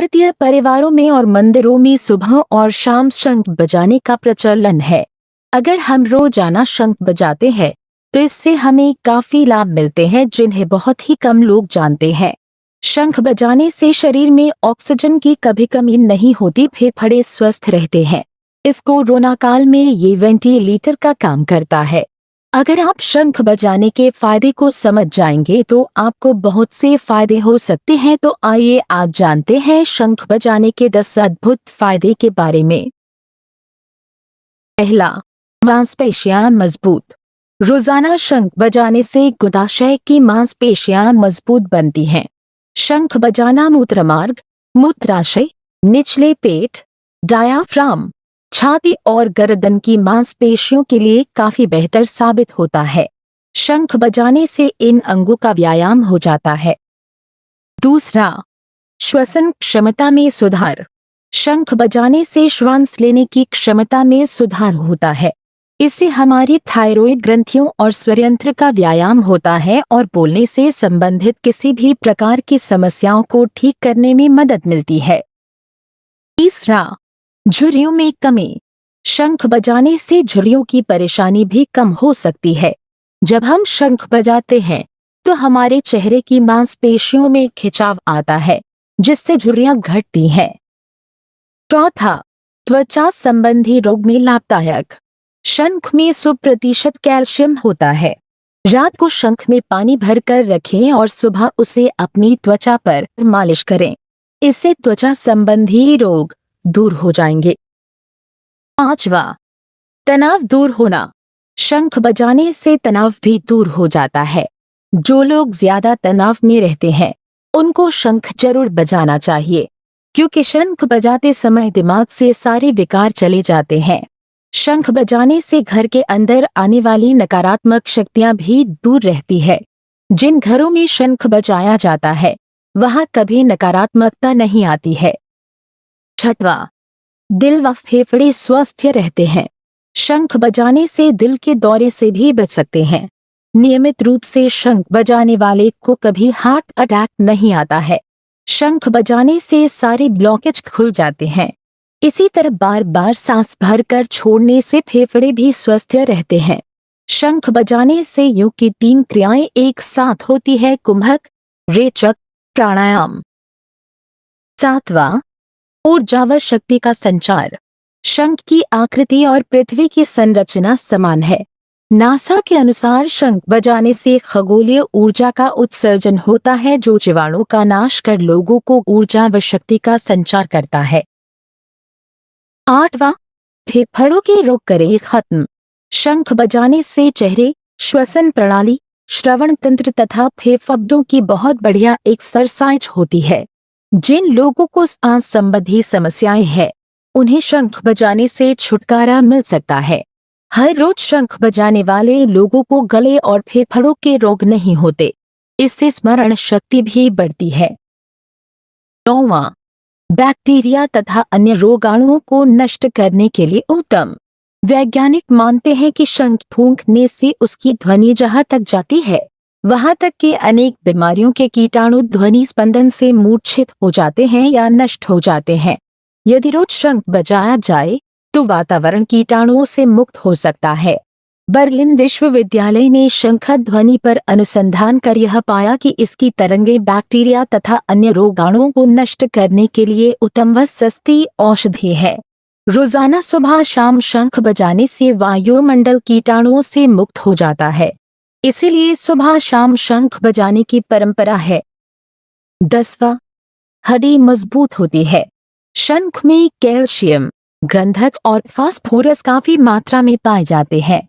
भारतीय परिवारों में और मंदिरों में सुबह और शाम शंख बजाने का प्रचलन है। अगर हम रोजाना शंख बजाते हैं तो इससे हमें काफी लाभ मिलते हैं जिन्हें बहुत ही कम लोग जानते हैं। शंख बजाने से शरीर में ऑक्सीजन की कभी कमी नहीं होती, फेफड़े स्वस्थ रहते हैं। इस कोरोना काल में ये वेंटिलेटर का काम करता है। अगर आप शंख बजाने के फायदे को समझ जाएंगे तो आपको बहुत से फायदे हो सकते हैं। तो आइए आज जानते हैं शंख बजाने के 10 अद्भुत फायदे के बारे में। पहला, मांसपेशियां मजबूत। रोजाना शंख बजाने से गुदाशय की मांसपेशियां मजबूत बनती हैं। शंख बजाना मूत्रमार्ग, मूत्राशय, निचले पेट, डायाफ्राम, छाती और गर्दन की मांसपेशियों के लिए काफी बेहतर साबित होता है। शंख बजाने से इन अंगों का व्यायाम हो जाता है। दूसरा, श्वसन क्षमता में सुधार। शंख बजाने से श्वास लेने की क्षमता में सुधार होता है। इससे हमारी थायराइड ग्रंथियों और स्वरयंत्र का व्यायाम होता है और बोलने से संबंधित किसी भी प्रकार की समस्याओं को ठीक करने में मदद मिलती है। तीसरा, झुर्रियों में कमी। शंख बजाने से झुर्रियों की परेशानी भी कम हो सकती है। जब हम शंख बजाते हैं तो हमारे चेहरे की मांसपेशियों में खिंचाव आता है जिससे झुर्रियां घटती हैं। चौथा, त्वचा संबंधी रोग में लाभदायक। शंख में 100% कैल्शियम होता है। रात को शंख में पानी भरकर रखें और सुबह उसे अपनी त्वचा पर मालिश करें। इससे त्वचा संबंधी रोग दूर हो जाएंगे। पांचवा, तनाव दूर होना। शंख बजाने से तनाव भी दूर हो जाता है। जो लोग ज्यादा तनाव में रहते हैं उनको शंख जरूर बजाना चाहिए, क्योंकि शंख बजाते समय दिमाग से सारे विकार चले जाते हैं। शंख बजाने से घर के अंदर आने वाली नकारात्मक शक्तियां भी दूर रहती है। जिन घरों में शंख बजाया जाता है वहां कभी नकारात्मकता नहीं आती है। छठवां, दिल व फेफड़े स्वस्थ रहते हैं। शंख बजाने से दिल के दौरे से भी बच सकते हैं। नियमित रूप से शंख बजाने वाले को कभी हार्ट अटैक नहीं आता है। शंख बजाने से सारे ब्लॉकेज खुल जाते हैं। इसी तरह बार बार सांस भरकर छोड़ने से फेफड़े भी स्वस्थ रहते हैं। शंख बजाने से योग की 3 क्रियाएं एक साथ होती है: कुंभक, रेचक, प्राणायाम। सातवां, ऊर्जा व शक्ति का संचार। शंख की आकृति और पृथ्वी की संरचना समान है। नासा के अनुसार शंख बजाने से खगोलीय ऊर्जा का उत्सर्जन होता है जो जीवाणु का नाश कर लोगों को ऊर्जा व शक्ति का संचार करता है। आठवां, फेफड़ों के रोग करे खत्म। शंख बजाने से चेहरे, श्वसन प्रणाली, श्रवण तंत्र तथा फेफड़ों की बहुत बढ़िया एक्सरसाइज होती है। जिन लोगों को सांस संबंधी समस्याएं हैं उन्हें शंख बजाने से छुटकारा मिल सकता है। हर रोज शंख बजाने वाले लोगों को गले और फेफड़ों के रोग नहीं होते। इससे स्मरण शक्ति भी बढ़ती है। 9वां, बैक्टीरिया तथा अन्य रोगाणुओं को नष्ट करने के लिए उत्तम। वैज्ञानिक मानते हैं कि शंख फूंकने से उसकी ध्वनि जहां तक जाती है वहां तक के अनेक बीमारियों के कीटाणु ध्वनि स्पंदन से मूर्छित हो जाते हैं या नष्ट हो जाते हैं। यदि रोज शंख बजाया जाए तो वातावरण कीटाणुओं से मुक्त हो सकता है। बर्लिन विश्वविद्यालय ने शंख ध्वनि पर अनुसंधान कर यह पाया कि इसकी तरंगें बैक्टीरिया तथा अन्य रोगाणुओं को नष्ट करने के लिए उत्तम व सस्ती औषधि है। रोजाना सुबह शाम शंख बजाने से वायुमंडल कीटाणुओं से मुक्त हो जाता है। इसीलिए सुबह शाम शंख बजाने की परंपरा है। 10वां, हड्डी मजबूत होती है। शंख में कैल्शियम, गंधक और फास्फोरस काफी मात्रा में पाए जाते हैं।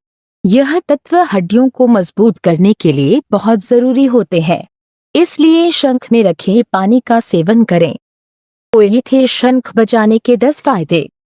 यह तत्व हड्डियों को मजबूत करने के लिए बहुत जरूरी होते हैं। इसलिए शंख में रखे पानी का सेवन करें। तो ये थे शंख बजाने के 10 फायदे।